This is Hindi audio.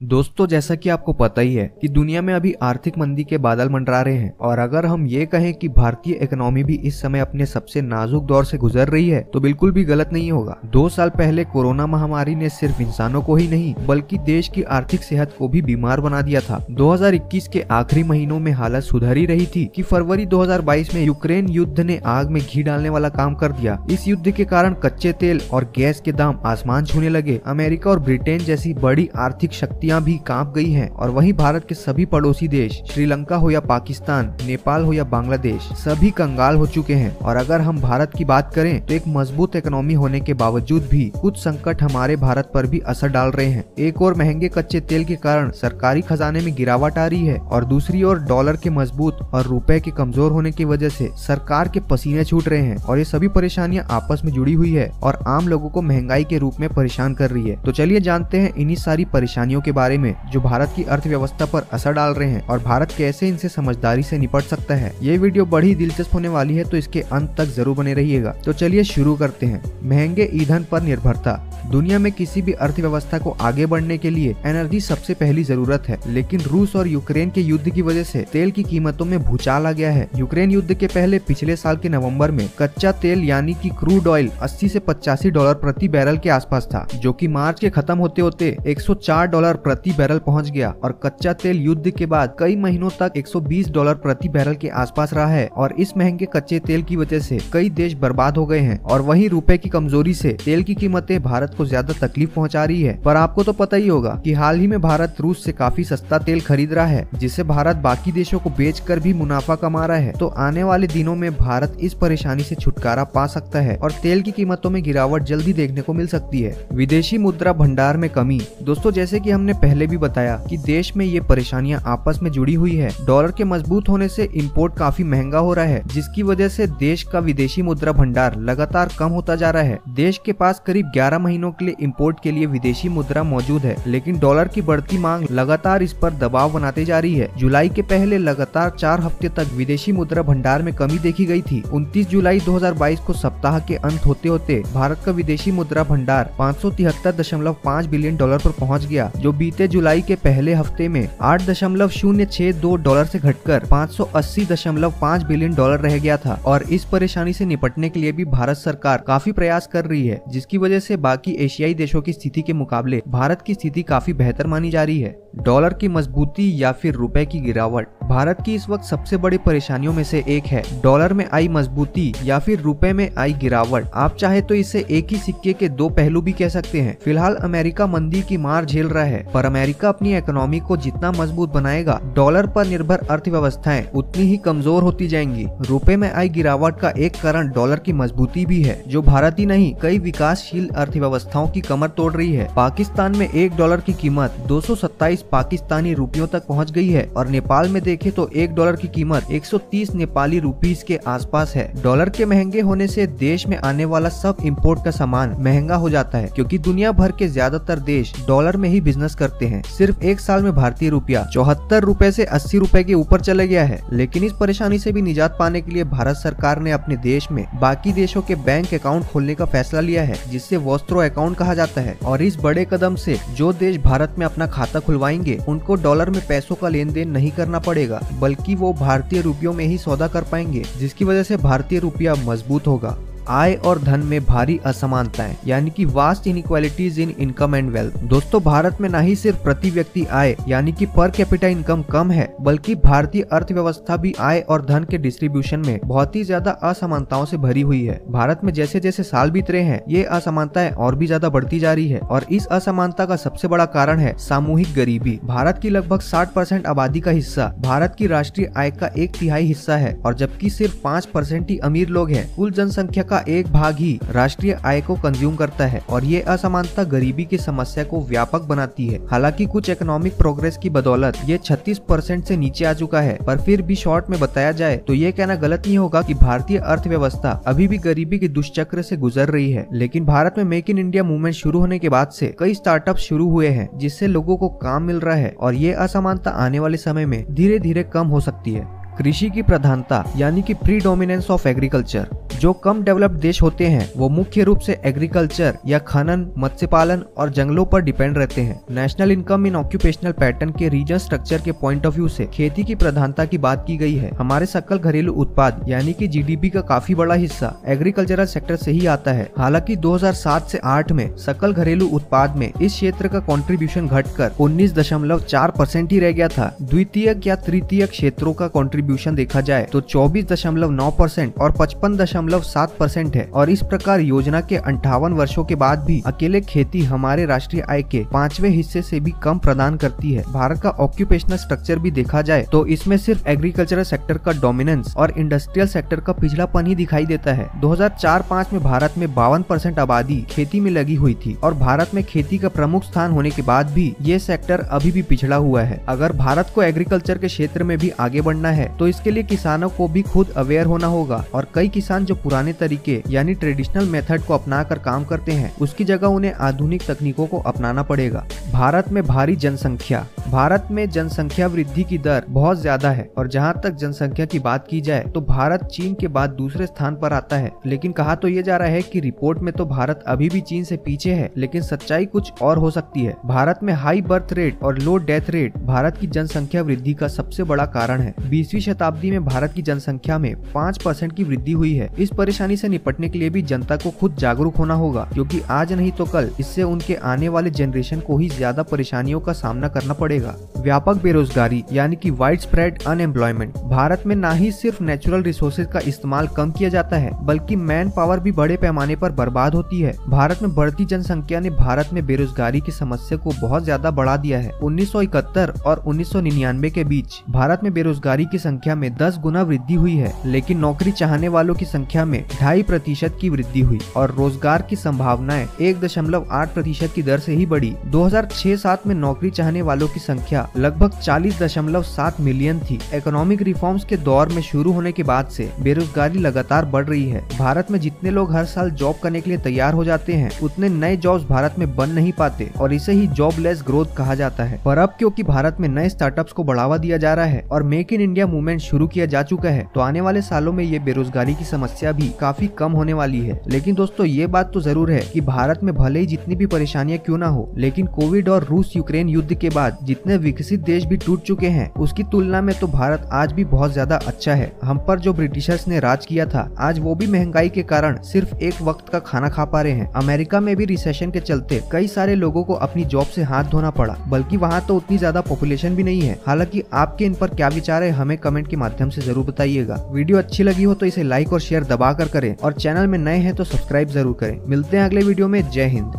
दोस्तों, जैसा कि आपको पता ही है कि दुनिया में अभी आर्थिक मंदी के बादल मंडरा रहे हैं। और अगर हम ये कहें कि भारतीय इकोनॉमी भी इस समय अपने सबसे नाजुक दौर से गुजर रही है तो बिल्कुल भी गलत नहीं होगा। 2 साल पहले कोरोना महामारी ने सिर्फ इंसानों को ही नहीं बल्कि देश की आर्थिक सेहत को भी बीमार बना दिया था। 2021 के आखिरी महीनों में हालत सुधर ही रही थी कि फरवरी 2022 में यूक्रेन युद्ध ने आग में घी डालने वाला काम कर दिया। इस युद्ध के कारण कच्चे तेल और गैस के दाम आसमान छूने लगे। अमेरिका और ब्रिटेन जैसी बड़ी आर्थिक शक्तियां भी कांप गई हैं और वहीं भारत के सभी पड़ोसी देश श्रीलंका हो या पाकिस्तान, नेपाल हो या बांग्लादेश, सभी कंगाल हो चुके हैं। और अगर हम भारत की बात करें तो एक मजबूत इकोनॉमी होने के बावजूद भी कुछ संकट हमारे भारत पर भी असर डाल रहे हैं। एक और महंगे कच्चे तेल के कारण सरकारी खजाने में गिरावट आ रही है और दूसरी ओर डॉलर के मजबूत और रुपए के कमजोर होने की वजह से सरकार के पसीने छूट रहे हैं। और ये सभी परेशानियां आपस में जुड़ी हुई है और आम लोगों को महंगाई के रूप में परेशान कर रही है। तो चलिए जानते हैं इन्हीं सारी परेशानियों के बारे में जो भारत की अर्थव्यवस्था पर असर डाल रहे हैं और भारत कैसे इनसे समझदारी से निपट सकता है। ये वीडियो बड़ी दिलचस्प होने वाली है तो इसके अंत तक जरूर बने रहिएगा। तो चलिए शुरू करते हैं। महंगे ईंधन पर निर्भरता। दुनिया में किसी भी अर्थव्यवस्था को आगे बढ़ने के लिए एनर्जी सबसे पहली जरूरत है, लेकिन रूस और यूक्रेन के युद्ध की वजह से तेल की कीमतों में भूचाल आ गया है। यूक्रेन युद्ध के पहले पिछले साल के नवंबर में कच्चा तेल यानी कि क्रूड ऑयल 80 से $85 प्रति बैरल के आसपास था, जो कि मार्च के खत्म होते होते $104 प्रति बैरल पहुंच गया। और कच्चा तेल युद्ध के बाद कई महीनों तक $120 प्रति बैरल के आसपास रहा है। और इस महंगे कच्चे तेल की वजह से कई देश बर्बाद हो गए हैं और वहीं रुपए की कमजोरी से तेल की कीमतें भारत को ज्यादा तकलीफ पहुंचा रही है। पर आपको तो पता ही होगा कि हाल ही में भारत रूस से काफी सस्ता तेल खरीद रहा है, जिससे भारत बाकी देशों को बेचकर भी मुनाफा कमा रहा है। तो आने वाले दिनों में भारत इस परेशानी से छुटकारा पा सकता है और तेल की कीमतों में गिरावट जल्दी देखने को मिल सकती है। विदेशी मुद्रा भंडार में कमी। दोस्तों, जैसे कि हमने पहले भी बताया कि देश में ये परेशानियां आपस में जुड़ी हुई है। डॉलर के मजबूत होने से इंपोर्ट काफी महंगा हो रहा है, जिसकी वजह से देश का विदेशी मुद्रा भंडार लगातार कम होता जा रहा है। देश के पास करीब 11 महीनों के लिए इंपोर्ट के लिए विदेशी मुद्रा मौजूद है, लेकिन डॉलर की बढ़ती मांग लगातार इस पर दबाव बनाते जा रही है। जुलाई के पहले लगातार 4 हफ्ते तक विदेशी मुद्रा भंडार में कमी देखी गई थी। 29 जुलाई 2022 को सप्ताह के अंत होते होते भारत का विदेशी मुद्रा भंडार $573.5 बिलियन पर पहुंच गया, जो बीते जुलाई के पहले हफ्ते में $8.062 से घटकर $580.5 बिलियन रह गया था। और इस परेशानी से निपटने के लिए भी भारत सरकार काफी प्रयास कर रही है, जिसकी वजह से बाकी एशियाई देशों की स्थिति के मुकाबले भारत की स्थिति काफी बेहतर मानी जा रही है। डॉलर की मजबूती या फिर रुपए की गिरावट। भारत की इस वक्त सबसे बड़ी परेशानियों में से एक है डॉलर में आई मजबूती या फिर रुपए में आई गिरावट। आप चाहे तो इसे एक ही सिक्के के 2 पहलू भी कह सकते हैं। फिलहाल अमेरिका मंदी की मार झेल रहा है, पर अमेरिका अपनी इकोनॉमी को जितना मजबूत बनाएगा, डॉलर पर निर्भर अर्थव्यवस्थाएं उतनी ही कमजोर होती जाएंगी। रुपए में आई गिरावट का एक कारण डॉलर की मजबूती भी है, जो भारत ही नहीं कई विकासशील अर्थव्यवस्थाओं की कमर तोड़ रही है। पाकिस्तान में $1 की कीमत 227 पाकिस्तानी रुपयों तक पहुंच गई है और नेपाल में देखें तो $1 की कीमत 130 नेपाली रुपीस के आसपास है। डॉलर के महंगे होने से देश में आने वाला सब इंपोर्ट का सामान महंगा हो जाता है, क्योंकि दुनिया भर के ज्यादातर देश डॉलर में ही बिजनेस करते हैं। सिर्फ एक साल में भारतीय रुपया 74 रुपए से 80 रुपए के ऊपर चले गया है। लेकिन इस परेशानी से भी निजात पाने के लिए भारत सरकार ने अपने देश में बाकी देशों के बैंक अकाउंट खोलने का फैसला लिया है, जिससे वॉस्त्रो अकाउंट कहा जाता है। और इस बड़े कदम से जो देश भारत में अपना खाता खुलवाएंगे उनको डॉलर में पैसों का लेन देन नहीं करना पड़ेगा, बल्कि वो भारतीय रुपयों में ही सौदा कर पाएंगे, जिसकी वजह से भारतीय रुपया मजबूत होगा। आय और धन में भारी असमानताएं यानी कि vast inequalities in income and wealth. दोस्तों, भारत में न ही सिर्फ प्रति व्यक्ति आय यानी कि पर कैपिटा इनकम कम है, बल्कि भारतीय अर्थव्यवस्था भी आय और धन के डिस्ट्रीब्यूशन में बहुत ही ज्यादा असमानताओं से भरी हुई है। भारत में जैसे जैसे साल बीत रहे हैं, ये असमानताएं और भी ज्यादा बढ़ती जा रही है और इस असमानता का सबसे बड़ा कारण है सामूहिक गरीबी। भारत की लगभग 60% आबादी का हिस्सा भारत की राष्ट्रीय आय का 1/3 हिस्सा है, और जबकि सिर्फ 5% ही अमीर लोग हैं। कुल जनसंख्या का एक भाग ही राष्ट्रीय आय को कंज्यूम करता है और ये असमानता गरीबी की समस्या को व्यापक बनाती है। हालांकि कुछ इकोनॉमिक प्रोग्रेस की बदौलत ये 36% से नीचे आ चुका है, पर फिर भी शॉर्ट में बताया जाए तो ये कहना गलत नहीं होगा कि भारतीय अर्थव्यवस्था अभी भी गरीबी के दुष्चक्र से गुजर रही है। लेकिन भारत में मेक इन इंडिया मूवमेंट शुरू होने के बाद से कई स्टार्टअप शुरू हुए हैं, जिससे लोगों को काम मिल रहा है और ये असमानता आने वाले समय में धीरे धीरे कम हो सकती है। कृषि की प्रधानता यानी कि प्रीडोमिनेंस ऑफ एग्रीकल्चर। जो कम डेवलप्ड देश होते हैं वो मुख्य रूप से एग्रीकल्चर या खनन, मत्स्य पालन और जंगलों पर डिपेंड रहते हैं। National income in occupational pattern के रीजन स्ट्रक्चर के पॉइंट ऑफ व्यू से खेती की प्रधानता की बात की गई है। हमारे सकल घरेलू उत्पाद यानी कि जीडीपी का काफी बड़ा हिस्सा एग्रीकल्चरल सेक्टर से ही आता है। हालांकि 2007 से 8 में सकल घरेलू उत्पाद में इस क्षेत्र का कंट्रीब्यूशन घटकर 19.4% ही रह गया था। द्वितीयक या तृतीयक क्षेत्रों का कंट्रीब्यूशन देखा जाए तो 24.9% और 55.7% है। और इस प्रकार योजना के 58 वर्षों के बाद भी अकेले खेती हमारे राष्ट्रीय आय के 5वें हिस्से से भी कम प्रदान करती है। भारत का ऑक्यूपेशनल स्ट्रक्चर भी देखा जाए तो इसमें सिर्फ एग्रीकल्चरल सेक्टर का डोमिनेंस और इंडस्ट्रियल सेक्टर का पिछड़ापन ही दिखाई देता है। 2004-5 में भारत में 52% आबादी खेती में लगी हुई थी और भारत में खेती का प्रमुख स्थान होने के बाद भी ये सेक्टर अभी भी पिछड़ा हुआ है। अगर भारत को एग्रीकल्चर के क्षेत्र में भी आगे बढ़ना है तो इसके लिए किसानों को भी खुद अवेयर होना होगा और कई किसान जो पुराने तरीके यानी ट्रेडिशनल मेथड को अपनाकर काम करते हैं उसकी जगह उन्हें आधुनिक तकनीकों को अपनाना पड़ेगा। भारत में भारी जनसंख्या। भारत में जनसंख्या वृद्धि की दर बहुत ज्यादा है और जहां तक जनसंख्या की बात की जाए तो भारत चीन के बाद दूसरे स्थान पर आता है। लेकिन कहा तो ये जा रहा है कि रिपोर्ट में तो भारत अभी भी चीन से पीछे है, लेकिन सच्चाई कुछ और हो सकती है। भारत में हाई बर्थ रेट और लो डेथ रेट भारत की जनसंख्या वृद्धि का सबसे बड़ा कारण है। 20वीं शताब्दी में भारत की जनसंख्या में 5% की वृद्धि हुई है। इस परेशानी से निपटने के लिए भी जनता को खुद जागरूक होना होगा, क्योंकि आज नहीं तो कल इससे उनके आने वाले जनरेशन को ही ज्यादा परेशानियों का सामना करना पड़ेगा। व्यापक बेरोजगारी यानी कि वाइड स्प्रेड अनएम्प्लॉयमेंट। भारत में न ही सिर्फ नेचुरल रिसोर्सेज का इस्तेमाल कम किया जाता है बल्कि मैन पावर भी बड़े पैमाने पर बर्बाद होती है। भारत में बढ़ती जनसंख्या ने भारत में बेरोजगारी की समस्या को बहुत ज्यादा बढ़ा दिया है। 1971 और 1999 के बीच भारत में बेरोजगारी की संख्या में 10 गुना वृद्धि हुई है, लेकिन नौकरी चाहने वालों की संख्या में 2.5% की वृद्धि हुई और रोजगार की संभावनाएं 1.8% की दर से ही बढ़ी। 2006-7 में नौकरी चाहने वालों की संख्या लगभग 40.7 मिलियन थी। इकोनॉमिक रिफॉर्म्स के दौर में शुरू होने के बाद से बेरोजगारी लगातार बढ़ रही है। भारत में जितने लोग हर साल जॉब करने के लिए तैयार हो जाते हैं उतने नए जॉब्स भारत में बन नहीं पाते और इसे ही जॉबलेस ग्रोथ कहा जाता है। पर अब क्योंकि भारत में नए स्टार्टअप्स को बढ़ावा दिया जा रहा है और मेक इन इंडिया मूवमेंट शुरू किया जा चुका है तो आने वाले सालों में ये बेरोजगारी की समस्या भी काफी कम होने वाली है। लेकिन दोस्तों ये बात तो जरूर है कि भारत में भले ही जितनी भी परेशानियां क्यों ना हो, लेकिन कोविड और रूस यूक्रेन युद्ध के बाद जितने विकसित देश भी टूट चुके हैं उसकी तुलना में तो भारत आज भी बहुत ज्यादा अच्छा है। हम पर जो ब्रिटिशर्स ने राज किया था आज वो भी महंगाई के कारण सिर्फ एक वक्त का खाना खा पा रहे हैं। अमेरिका में भी रिसेशन के चलते कई सारे लोगों को अपनी जॉब से हाथ धोना पड़ा, बल्कि वहाँ तो उतनी ज्यादा पॉपुलेशन भी नहीं है। हालांकि आपके इन पर क्या विचार है हमें कमेंट के माध्यम से जरूर बताइएगा। वीडियो अच्छी लगी हो तो इसे लाइक और शेयर दबा कर करें और चैनल में नए हैं तो सब्सक्राइब जरूर करें। मिलते हैं अगले वीडियो में। जय हिंद।